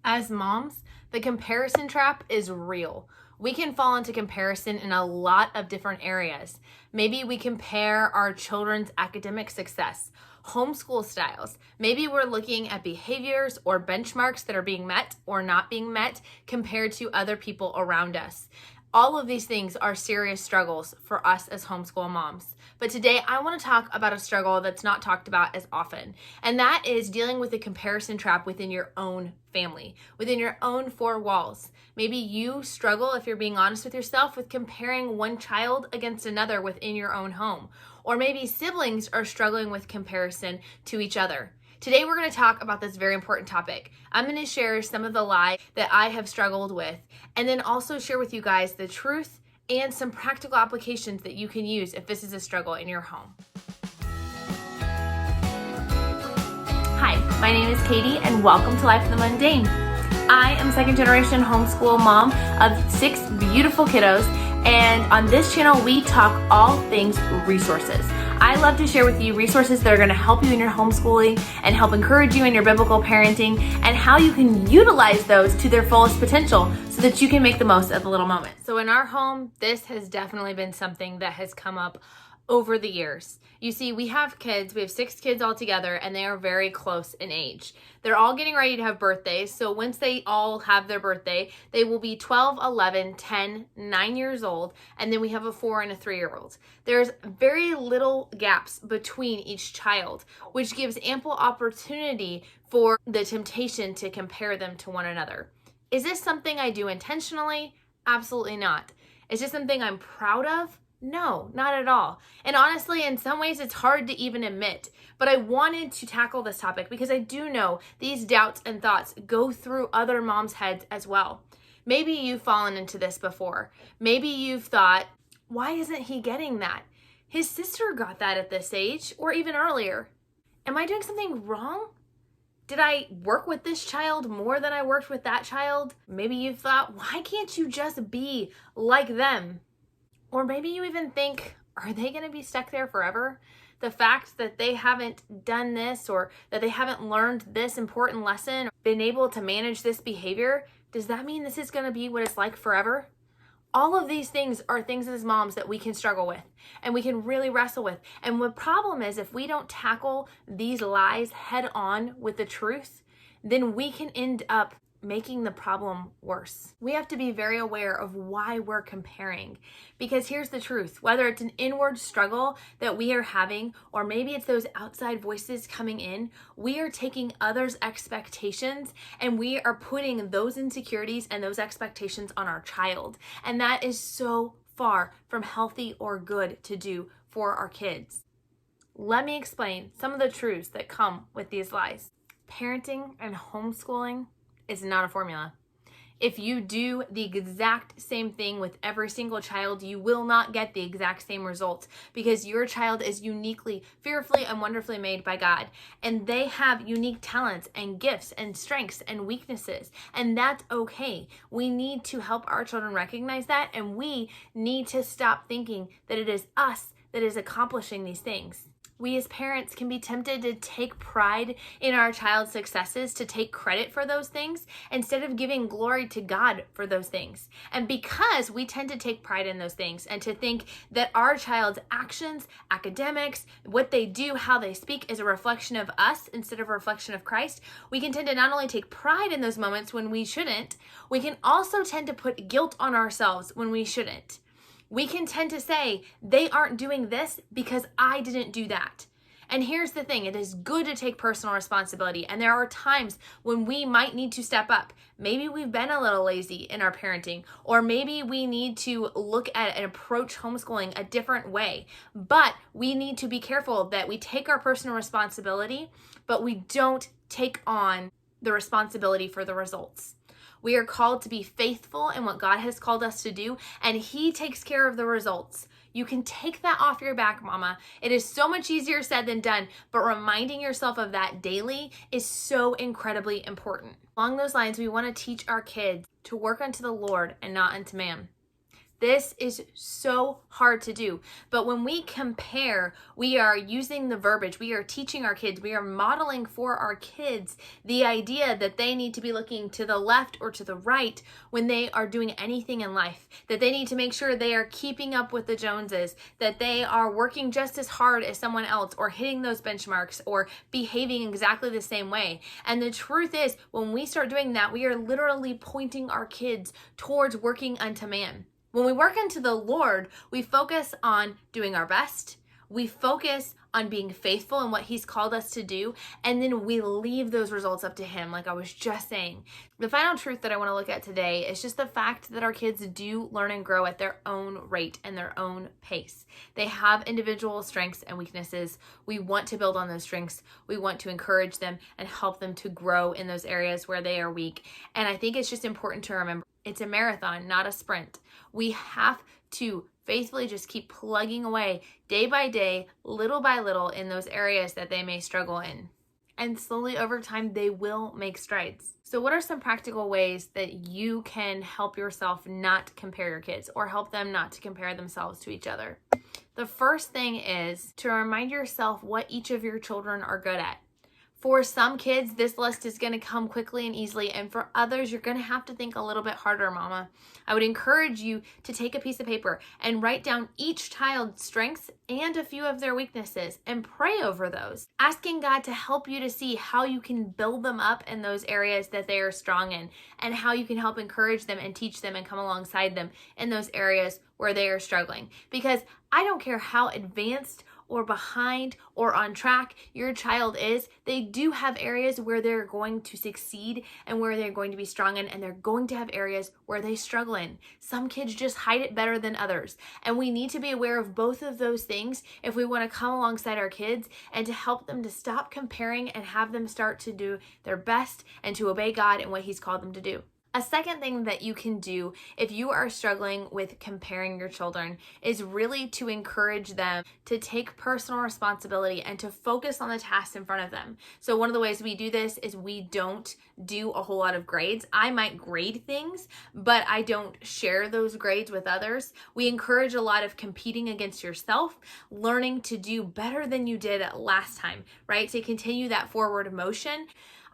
As moms, the comparison trap is real. We can fall into comparison in a lot of different areas. Maybe we compare our children's academic success, homeschool styles. Maybe we're looking at behaviors or benchmarks that are being met or not being met compared to other people around us. All of these things are serious struggles for us as homeschool moms. But today I want to talk about a struggle that's not talked about as often, and that is dealing with the comparison trap within your own family, within your own four walls. Maybe you struggle, if you're being honest with yourself, with comparing one child against another within your own home. Or maybe siblings are struggling with comparison to each other. Today we're going to talk about this very important topic. I'm going to share some of the lies that I have struggled with, and then also share with you guys the truth and some practical applications that you can use if this is a struggle in your home. Hi, my name is Katie and welcome to Life in the Mundane. I am second generation homeschool mom of 6 beautiful kiddos, and on this channel we talk all things resources. I love to share with you resources that are going to help you in your homeschooling and help encourage you in your biblical parenting, and how you can utilize those to their fullest potential so that you can make the most of the little moment. So in our home, this has definitely been something that has come up over the years. You see, we have 6 kids all together, and they are very close in age. They're all getting ready to have birthdays, so once they all have their birthday, they will be 12, 11, 10, 9 years old, and then we have a 4 and a 3-year-old. There's very little gaps between each child, which gives ample opportunity for the temptation to compare them to one another. Is this something I do intentionally? Absolutely not. Is this something I'm proud of? No, not at all. And honestly, in some ways, it's hard to even admit. But I wanted to tackle this topic because I do know these doubts and thoughts go through other moms' heads as well. Maybe you've fallen into this before. Maybe you've thought, why isn't he getting that? His sister got that at this age, or even earlier. Am I doing something wrong? Did I work with this child more than I worked with that child? Maybe you've thought, why can't you just be like them? Or maybe you even think, are they going to be stuck there forever? The fact that they haven't done this, or that they haven't learned this important lesson, or been able to manage this behavior, does that mean this is going to be what it's like forever? All of these things are things as moms that we can struggle with and we can really wrestle with. And the problem is, if we don't tackle these lies head on with the truth, then we can end up making the problem worse. We have to be very aware of why we're comparing, because here's the truth. Whether it's an inward struggle that we are having, or maybe it's those outside voices coming in, we are taking others' expectations and we are putting those insecurities and those expectations on our child. And that is so far from healthy or good to do for our kids. Let me explain some of the truths that come with these lies. Parenting and homeschooling is not a formula. If you do the exact same thing with every single child, you will not get the exact same results, because your child is uniquely, fearfully, and wonderfully made by God. And they have unique talents and gifts and strengths and weaknesses. And that's okay. We need to help our children recognize that, and we need to stop thinking that it is us that is accomplishing these things. We as parents can be tempted to take pride in our child's successes, to take credit for those things, instead of giving glory to God for those things. And because we tend to take pride in those things and to think that our child's actions, academics, what they do, how they speak is a reflection of us instead of a reflection of Christ, we can tend to not only take pride in those moments when we shouldn't, we can also tend to put guilt on ourselves when we shouldn't. We can tend to say, they aren't doing this because I didn't do that. And here's the thing, it is good to take personal responsibility. And there are times when we might need to step up. Maybe we've been a little lazy in our parenting, or maybe we need to look at and approach homeschooling a different way. But we need to be careful that we take our personal responsibility, but we don't take on the responsibility for the results. We are called to be faithful in what God has called us to do, and He takes care of the results. You can take that off your back, mama. It is so much easier said than done, but reminding yourself of that daily is so incredibly important. Along those lines, we want to teach our kids to work unto the Lord and not unto man. This is so hard to do. But when we compare, we are using the verbiage, we are teaching our kids, we are modeling for our kids the idea that they need to be looking to the left or to the right when they are doing anything in life, that they need to make sure they are keeping up with the Joneses, that they are working just as hard as someone else or hitting those benchmarks or behaving exactly the same way. And the truth is, when we start doing that, we are literally pointing our kids towards working unto man. When we work unto the Lord, we focus on doing our best. We focus on being faithful in what He's called us to do, and then we leave those results up to Him, like I was just saying. The final truth that I want to look at today is just the fact that our kids do learn and grow at their own rate and their own pace. They have individual strengths and weaknesses. We want to build on those strengths. We want to encourage them and help them to grow in those areas where they are weak. And I think it's just important to remember it's a marathon, not a sprint. We have to faithfully just keep plugging away day by day, little by little in those areas that they may struggle in. And slowly over time, they will make strides. So what are some practical ways that you can help yourself not compare your kids or help them not to compare themselves to each other? The first thing is to remind yourself what each of your children are good at. For some kids, this list is going to come quickly and easily, and for others, you're going to have to think a little bit harder, mama. I would encourage you to take a piece of paper and write down each child's strengths and a few of their weaknesses and pray over those, asking God to help you to see how you can build them up in those areas that they are strong in and how you can help encourage them and teach them and come alongside them in those areas where they are struggling. Because I don't care how advanced or behind or on track your child is, they do have areas where they're going to succeed and where they're going to be strong in, and they're going to have areas where they struggle in. Some kids just hide it better than others, and we need to be aware of both of those things if we want to come alongside our kids and to help them to stop comparing and have them start to do their best and to obey God and what He's called them to do. A second thing that you can do if you are struggling with comparing your children is really to encourage them to take personal responsibility and to focus on the tasks in front of them. So one of the ways we do this is we don't do a whole lot of grades. I might grade things, but I don't share those grades with others. We encourage a lot of competing against yourself, learning to do better than you did last time, right? To continue that forward motion.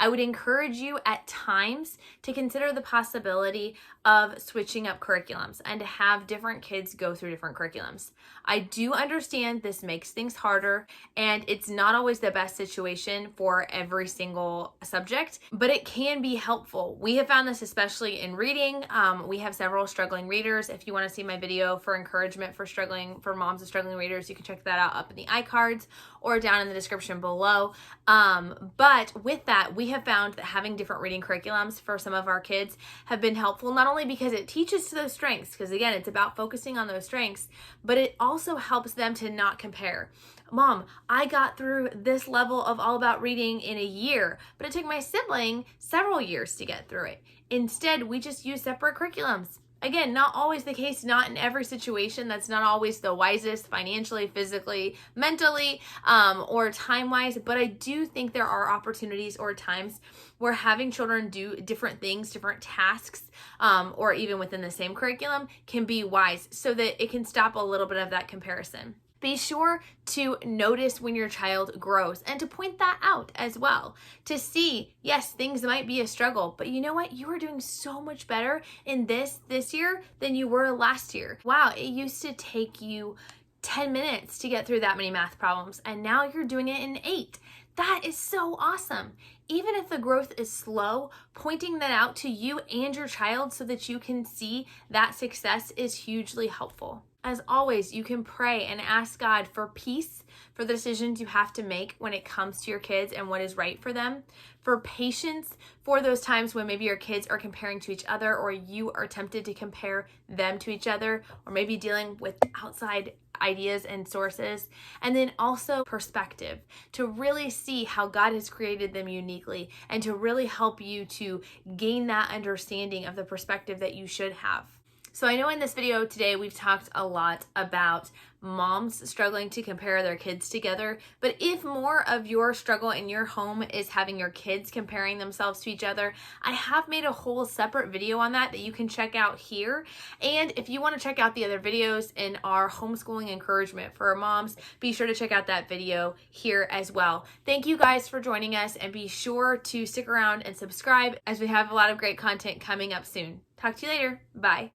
I would encourage you at times to consider the possibility of switching up curriculums and to have different kids go through different curriculums. I do understand this makes things harder and it's not always the best situation for every single subject, but it can be helpful. We have found this especially in reading. We have several struggling readers. If you want to see my video for encouragement for moms of struggling readers, you can check that out up in the iCards or down in the description below. But with that, we have found that having different reading curriculums for some of our kids have been helpful, not only because it teaches to those strengths, because again, it's about focusing on those strengths, but it also helps them to not compare. Mom, I got through this level of All About Reading in a year, but it took my sibling several years to get through it. Instead, we just use separate curriculums. Again, not always the case, not in every situation. That's not always the wisest financially, physically, mentally, or time-wise, but I do think there are opportunities or times where having children do different things, different tasks, or even within the same curriculum can be wise so that it can stop a little bit of that comparison. Be sure to notice when your child grows and to point that out as well. To see, yes, things might be a struggle, but you know what? You are doing so much better in this year than you were last year. Wow, it used to take you 10 minutes to get through that many math problems, and now you're doing it in 8. That is so awesome. Even if the growth is slow, pointing that out to you and your child so that you can see that success is hugely helpful. As always, you can pray and ask God for peace for the decisions you have to make when it comes to your kids and what is right for them, for patience for those times when maybe your kids are comparing to each other or you are tempted to compare them to each other, or maybe dealing with outside ideas and sources, and then also perspective to really see how God has created them uniquely and to really help you to gain that understanding of the perspective that you should have. So I know in this video today we've talked a lot about moms struggling to compare their kids together, but if more of your struggle in your home is having your kids comparing themselves to each other, I have made a whole separate video on that you can check out here. And if you want to check out the other videos in our homeschooling encouragement for moms, be sure to check out that video here as well. Thank you guys for joining us, and be sure to stick around and subscribe as we have a lot of great content coming up soon. Talk to you later. Bye.